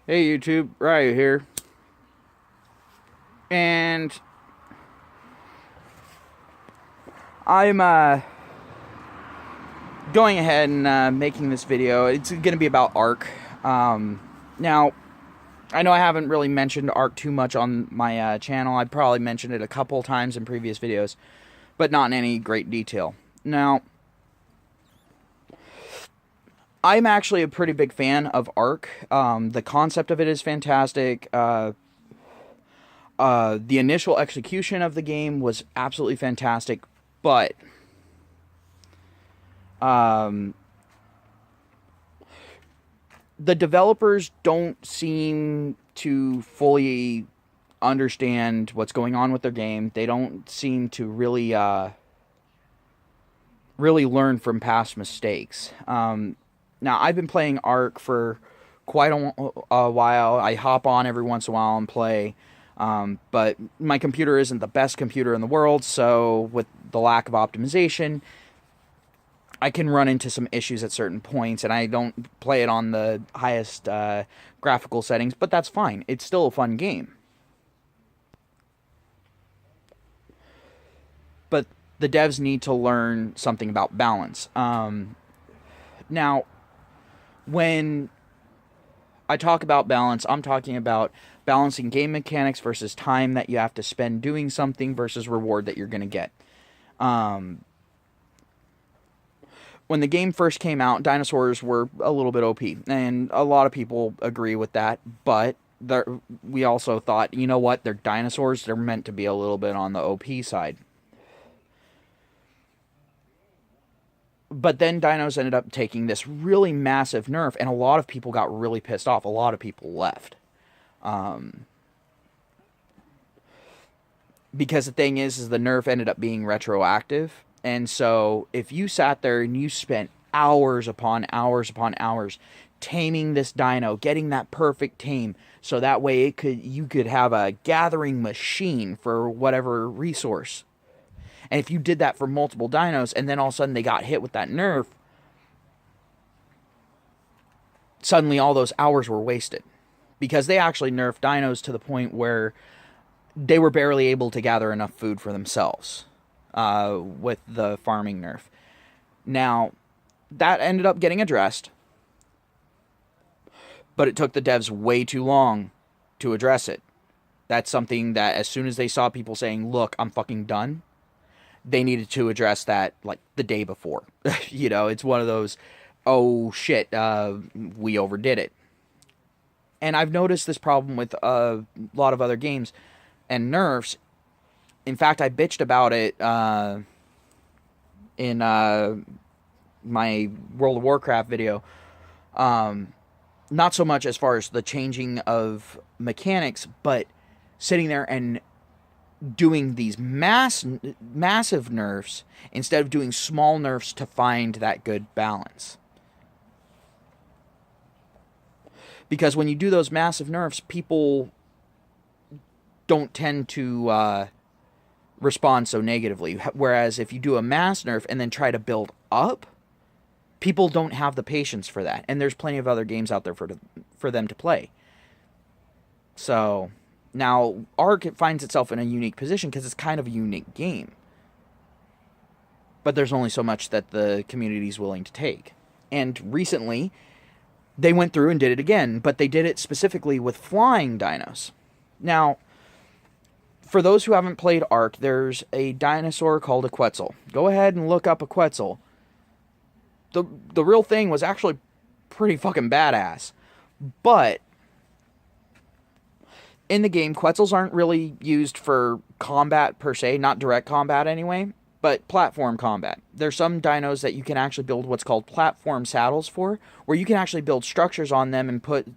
Hey YouTube, Ryu here. And I'm going ahead and making this video. It's going to be about ARK. Now, I know I haven't really mentioned ARK too much on my channel. I probably mentioned it a couple times in previous videos, but not in any great detail. Now, I'm actually a pretty big fan of ARK. The concept of it is fantastic. The initial execution of the game was absolutely fantastic, but the developers don't seem to fully understand what's going on with their game. They don't seem to really learn from past mistakes. Now, I've been playing ARK for quite a while. I hop on every once in a while and play. But my computer isn't the best computer in the world, so with the lack of optimization, I can run into some issues at certain points, and I don't play it on the highest graphical settings, but that's fine. It's still a fun game. But the devs need to learn something about balance. Now, when I talk about balance, I'm talking about balancing game mechanics versus time that you have to spend doing something versus reward that you're going to get. When the game first came out, dinosaurs were a little bit OP, and a lot of people agree with that, but we also thought, you know what, they're dinosaurs, they're meant to be a little bit on the OP side. But then dinos ended up taking this really massive nerf, and a lot of people got really pissed off. A lot of people left. Because the thing is the nerf ended up being retroactive. And so if you sat there and you spent hours upon hours upon hours taming this dino, getting that perfect tame, so that way you could have a gathering machine for whatever resource. And if you did that for multiple dinos and then all of a sudden they got hit with that nerf, suddenly all those hours were wasted. Because they actually nerfed dinos to the point where they were barely able to gather enough food for themselves with the farming nerf. Now, that ended up getting addressed, but it took the devs way too long to address it. That's something that as soon as they saw people saying, look, I'm fucking done, they needed to address that like the day before. You know, it's one of those, oh shit, we overdid it. And I've noticed this problem with a lot of other games and nerfs. In fact, I bitched about it in my World of Warcraft video. Not so much as far as the changing of mechanics, but sitting there and doing these massive nerfs instead of doing small nerfs to find that good balance. Because when you do those massive nerfs, people don't tend to respond so negatively. Whereas if you do a mass nerf and then try to build up, people don't have the patience for that. And there's plenty of other games out there for them to play. So now ARK finds itself in a unique position because it's kind of a unique game. But there's only so much that the community is willing to take. And recently, they went through and did it again, but they did it specifically with flying dinos. Now, for those who haven't played ARK, there's a dinosaur called a Quetzal. Go ahead and look up a Quetzal. The real thing was actually pretty fucking badass. But in the game, Quetzals aren't really used for combat per se, not direct combat anyway, but platform combat. There's some dinos that you can actually build what's called platform saddles for, where you can actually build structures on them and put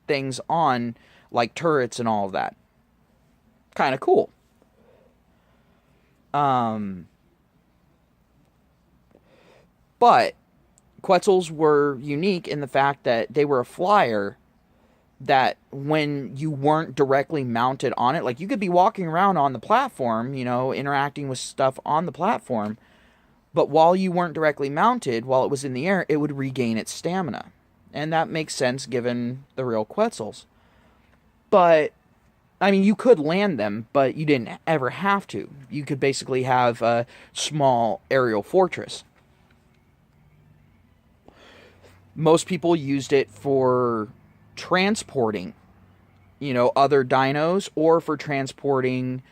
things on, like turrets and all of that. Kind of cool. But Quetzals were unique in the fact that they were a flyer that when you weren't directly mounted on it, like you could be walking around on the platform, you know, interacting with stuff on the platform, but while you weren't directly mounted, while it was in the air, it would regain its stamina. And that makes sense given the real Quetzals. But I mean, you could land them, but you didn't ever have to. You could basically have a small aerial fortress. Most people used it for transporting, other dinos, or for transporting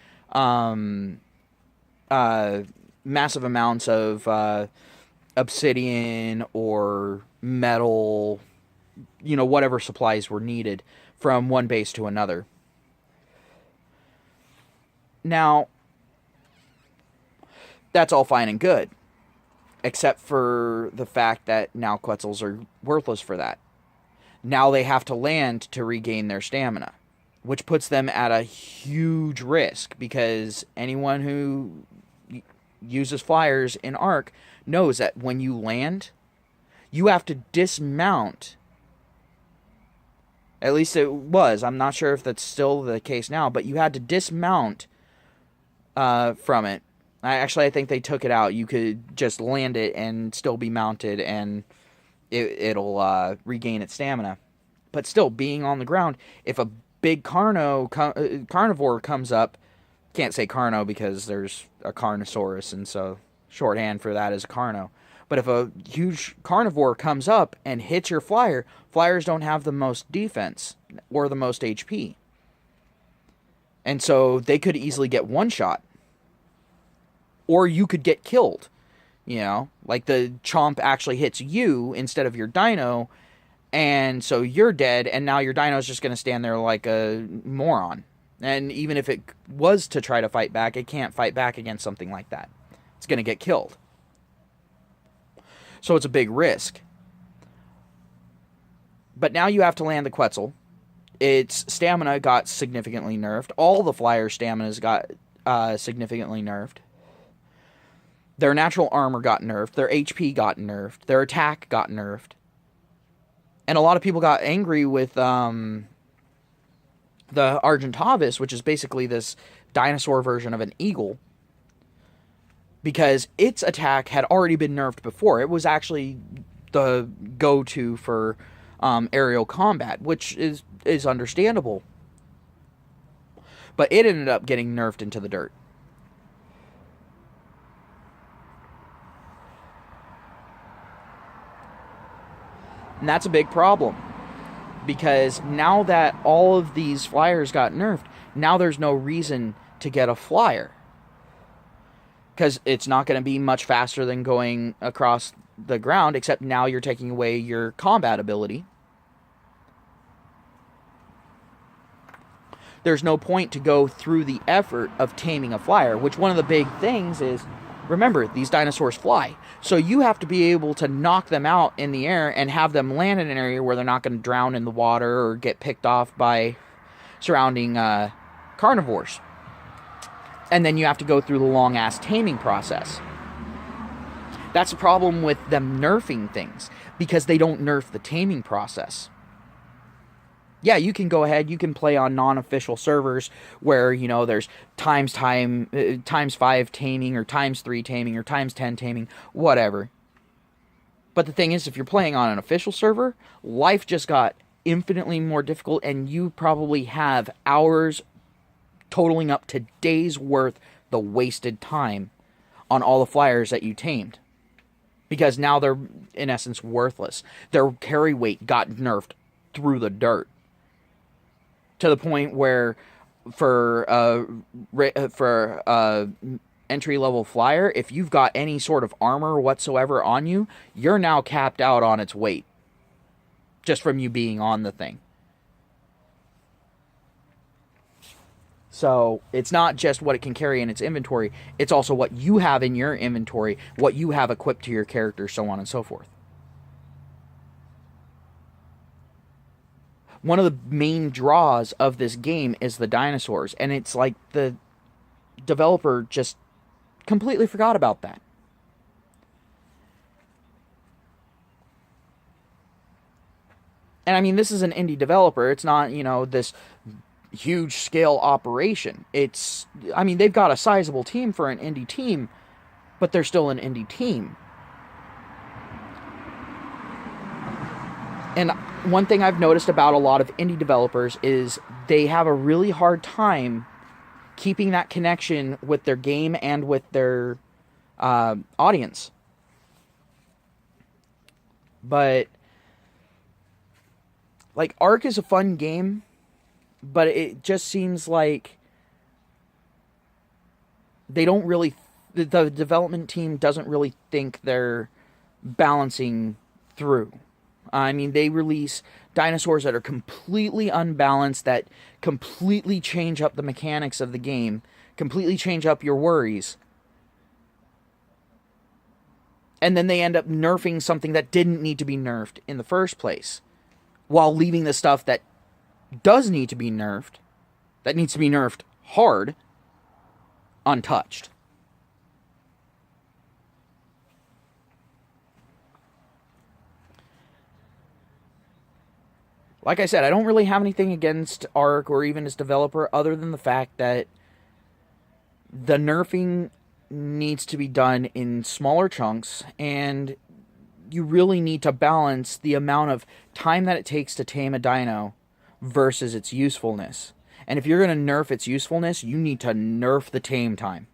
massive amounts of obsidian or metal, whatever supplies were needed from one base to another. Now, that's all fine and good, except for the fact that now Quetzals are worthless for that. Now they have to land to regain their stamina, which puts them at a huge risk, because anyone who uses flyers in ARK knows that when you land, you have to dismount. At least it was. I'm not sure if that's still the case now, but you had to dismount from it. I think they took it out. You could just land it and still be mounted, and it'll regain its stamina. But still, being on the ground, if a big carnivore comes up, can't say carno because there's a Carnosaurus, and so shorthand for that is a carno. But if a huge carnivore comes up and hits your flyer, flyers don't have the most defense or the most HP. And so they could easily get one shot. Or you could get killed. Like the chomp actually hits you instead of your dino, and so you're dead, and now your dino's just going to stand there like a moron. And even if it was to try to fight back, it can't fight back against something like that. It's going to get killed. So it's a big risk. But now you have to land the Quetzal. Its stamina got significantly nerfed. All the flyer staminas got significantly nerfed. Their natural armor got nerfed. Their HP got nerfed. Their attack got nerfed. And a lot of people got angry with the Argentavis, which is basically this dinosaur version of an eagle, because its attack had already been nerfed before. It was actually the go-to for aerial combat, which is understandable. But it ended up getting nerfed into the dirt. And that's a big problem, because now that all of these flyers got nerfed, now there's no reason to get a flyer, because it's not going to be much faster than going across the ground, except now you're taking away your combat ability. There's no point to go through the effort of taming a flyer, which one of the big things is, remember, these dinosaurs fly. So you have to be able to knock them out in the air and have them land in an area where they're not going to drown in the water or get picked off by surrounding carnivores. And then you have to go through the long-ass taming process. That's the problem with them nerfing things, because they don't nerf the taming process. Yeah, you can go ahead, you can play on non-official servers where, there's times 5 taming, or times 3 taming, or times 10 taming, whatever. But the thing is, if you're playing on an official server, life just got infinitely more difficult, and you probably have hours totaling up to days worth the wasted time on all the flyers that you tamed. Because now they're, in essence, worthless. Their carry weight got nerfed through the dirt. To the point where, for entry-level flyer, if you've got any sort of armor whatsoever on you, you're now capped out on its weight, just from you being on the thing. So it's not just what it can carry in its inventory, it's also what you have in your inventory, what you have equipped to your character, so on and so forth. One of the main draws of this game is the dinosaurs, and it's like the developer just completely forgot about that. And I mean, this is an indie developer. It's not, this huge scale operation. They've got a sizable team for an indie team, but they're still an indie team. And one thing I've noticed about a lot of indie developers is they have a really hard time keeping that connection with their game and with their audience. But like ARK is a fun game, but it just seems like they don't really, the development team doesn't really think they're balancing through. I mean, they release dinosaurs that are completely unbalanced, that completely change up the mechanics of the game, completely change up your worries. And then they end up nerfing something that didn't need to be nerfed in the first place, while leaving the stuff that does need to be nerfed, that needs to be nerfed hard, untouched. Like I said, I don't really have anything against ARK or even its developer other than the fact that the nerfing needs to be done in smaller chunks, and you really need to balance the amount of time that it takes to tame a dino versus its usefulness. And if you're going to nerf its usefulness, you need to nerf the tame time.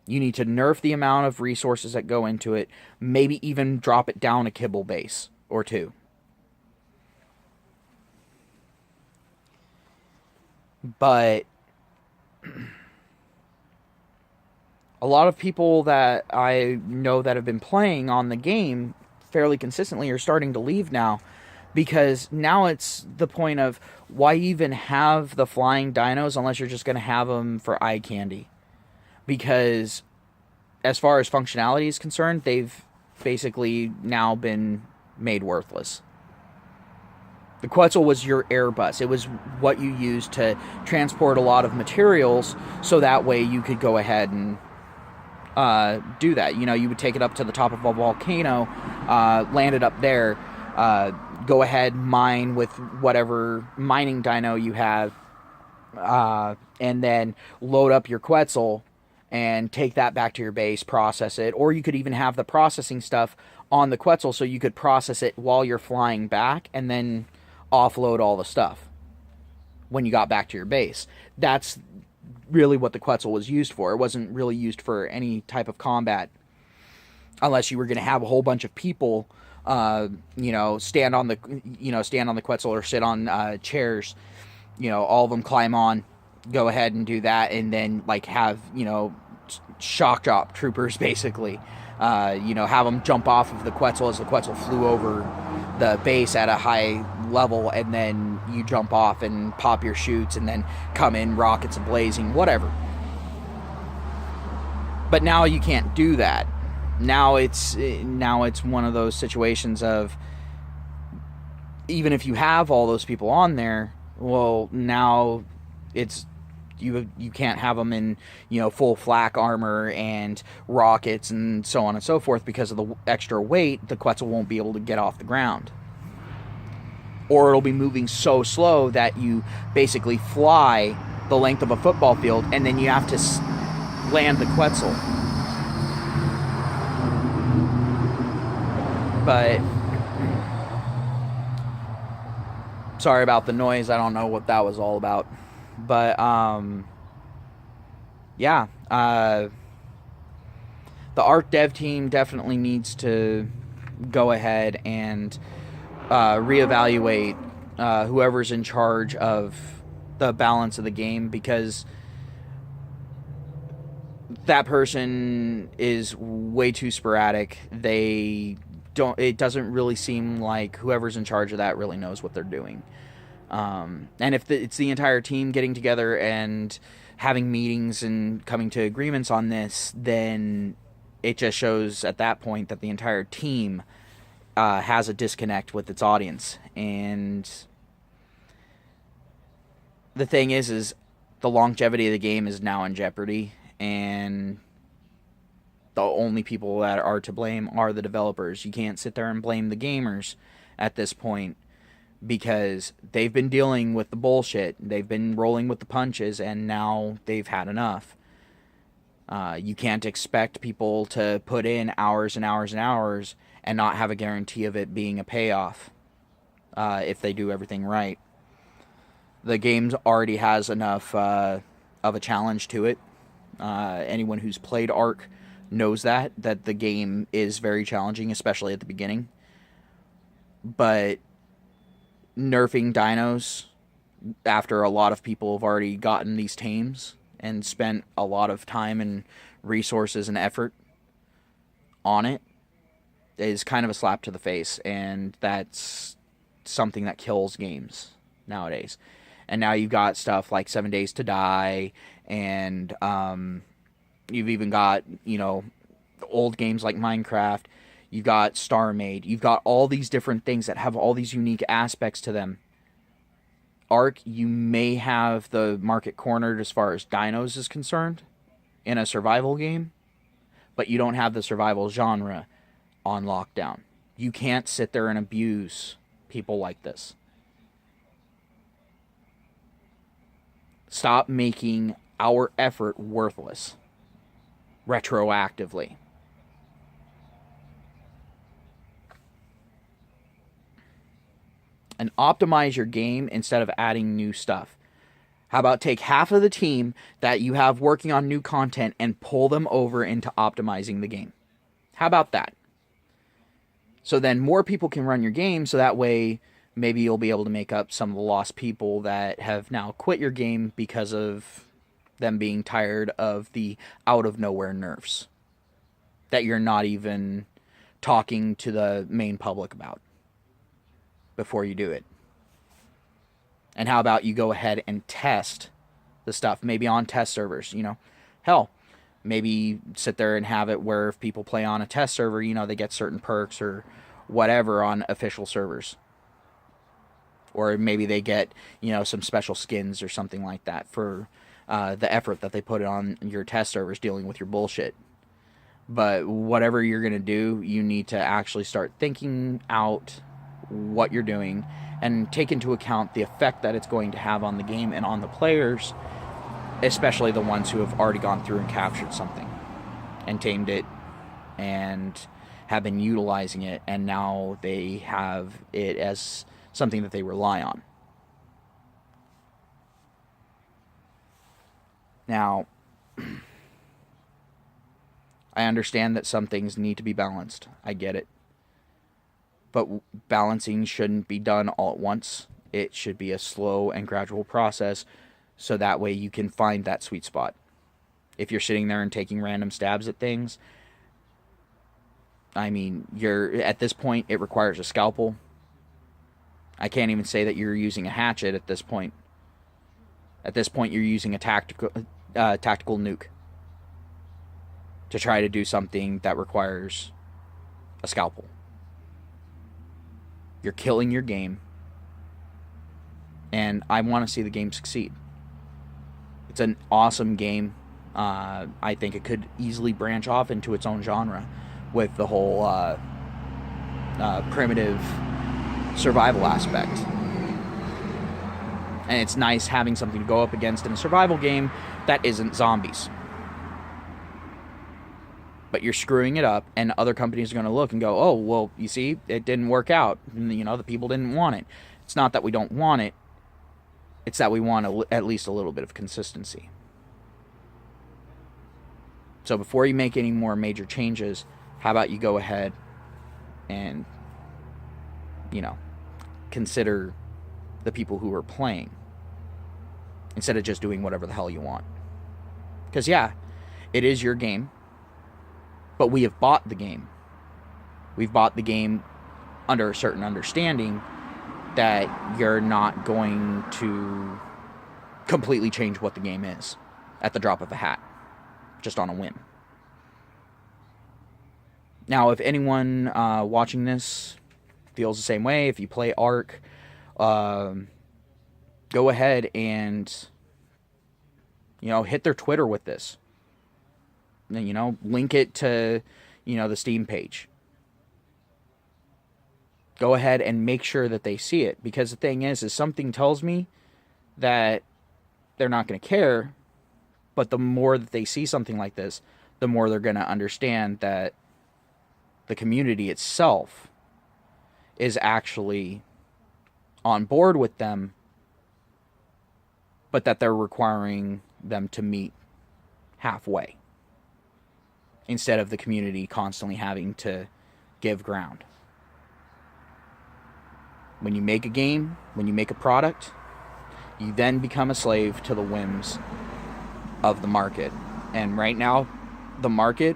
You need to nerf the amount of resources that go into it, maybe even drop it down a kibble base or two. But a lot of people that I know that have been playing on the game fairly consistently are starting to leave now, because now it's the point of, why even have the flying dinos unless you're just going to have them for eye candy? Because as far as functionality is concerned, they've basically now been made worthless. The Quetzal was your Airbus. It was what you used to transport a lot of materials, so that way you could go ahead and do that. You know, you would take it up to the top of a volcano, land it up there, go ahead, mine with whatever mining dino you have, and then load up your Quetzal and take that back to your base, process it. Or you could even have the processing stuff on the Quetzal, so you could process it while you're flying back, and then offload all the stuff when you got back to your base. That's really what the Quetzal was used for. It wasn't really used for any type of combat, unless you were going to have a whole bunch of people, stand on the Quetzal or sit on chairs. All of them climb on, go ahead and do that, and then have shock drop troopers basically. Have them jump off of the Quetzal as the Quetzal flew over the base at a high level, and then you jump off and pop your chutes and then come in, rockets blazing, whatever. But now you can't do that. Now it's one of those situations of, even if you have all those people on there, well, now it's you can't have them in full flak armor and rockets and so on and so forth, because of the extra weight. The Quetzal won't be able to get off the ground, or it'll be moving so slow that you basically fly the length of a football field, and then you have to land the Quetzal. But sorry about the noise. I don't know what that was all about. But the ARK Dev team definitely needs to go ahead and reevaluate whoever's in charge of the balance of the game, because that person is way too sporadic. It doesn't really seem like whoever's in charge of that really knows what they're doing. And if it's the entire team getting together and having meetings and coming to agreements on this, then it just shows at that point that the entire team has a disconnect with its audience. And the thing is the longevity of the game is now in jeopardy, and the only people that are to blame are the developers. You can't sit there and blame the gamers at this point, because they've been dealing with the bullshit. They've been rolling with the punches, and now they've had enough. You can't expect people to put in hours and hours and hours and not have a guarantee of it being a payoff. if they do everything right. The game already has enough of a challenge to it. Anyone who's played ARK knows that the game is very challenging, especially at the beginning. But nerfing dinos after a lot of people have already gotten these tames and spent a lot of time and resources and effort on it is kind of a slap to the face, and that's something that kills games nowadays. And now you've got stuff like 7 Days to Die, and you've even got, old games like Minecraft. You've got StarMade. You've got all these different things that have all these unique aspects to them. ARK, you may have the market cornered as far as dinos is concerned in a survival game, but you don't have the survival genre on lockdown. You can't sit there and abuse people like this. Stop making our effort worthless retroactively. And optimize your game instead of adding new stuff. How about take half of the team that you have working on new content and pull them over into optimizing the game? How about that? So then more people can run your game, so that way maybe you'll be able to make up some of the lost people that have now quit your game because of them being tired of the out-of-nowhere nerfs that you're not even talking to the main public about before you do it. And how about you go ahead and test the stuff, maybe on test servers, Hell, maybe sit there and have it where if people play on a test server, they get certain perks or whatever on official servers. Or maybe they get, some special skins or something like that for the effort that they put on your test servers dealing with your bullshit. But whatever you're going to do, you need to actually start thinking out what you're doing and take into account the effect that it's going to have on the game and on the players, especially the ones who have already gone through and captured something and tamed it and have been utilizing it, and now they have it as something that they rely on. Now, I understand that some things need to be balanced. I get it. But balancing shouldn't be done all at once. It should be a slow and gradual process, so that way you can find that sweet spot. If you're sitting there and taking random stabs at things, at this point, it requires a scalpel. I can't even say that you're using a hatchet at this point. At this point, you're using a tactical nuke to try to do something that requires a scalpel. You're killing your game, and I want to see the game succeed. It's an awesome game. I think it could easily branch off into its own genre with the whole primitive survival aspect. And it's nice having something to go up against in a survival game that isn't zombies. But you're screwing it up, and other companies are going to look and go, oh, well, you see, it didn't work out. And, the people didn't want it. It's not that we don't want it. It's that we want at least a little bit of consistency. So before you make any more major changes, how about you go ahead and, consider the people who are playing instead of just doing whatever the hell you want. Because, yeah, it is your game. But we have bought the game. We've bought the game under a certain understanding that you're not going to completely change what the game is at the drop of a hat, just on a whim. Now, if anyone watching this feels the same way, if you play ARK, go ahead and, hit their Twitter with this. Link it to, the Steam page. Go ahead and make sure that they see it. Because the thing is something tells me that they're not going to care. But the more that they see something like this, the more they're going to understand that the community itself is actually on board with them, but that they're requiring them to meet halfway instead of the community constantly having to give ground. When you make a game, when you make a product, you then become a slave to the whims of the market. And right now, the market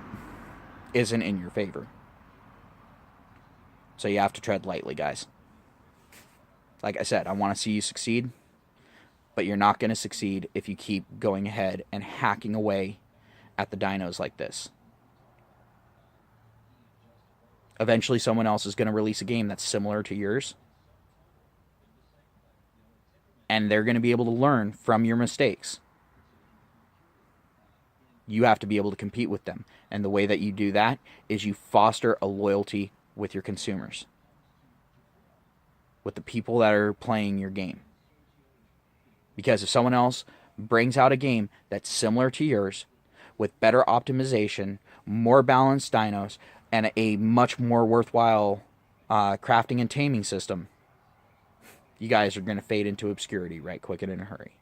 isn't in your favor. So you have to tread lightly, guys. Like I said, I want to see you succeed, but you're not going to succeed if you keep going ahead and hacking away at the dinos like this. Eventually, someone else is going to release a game that's similar to yours, and they're going to be able to learn from your mistakes. You have to be able to compete with them. And the way that you do that is you foster a loyalty with your consumers, with the people that are playing your game. Because if someone else brings out a game that's similar to yours, with better optimization, more balanced dinos, and a much more worthwhile crafting and taming system, you guys are going to fade into obscurity right quick and in a hurry.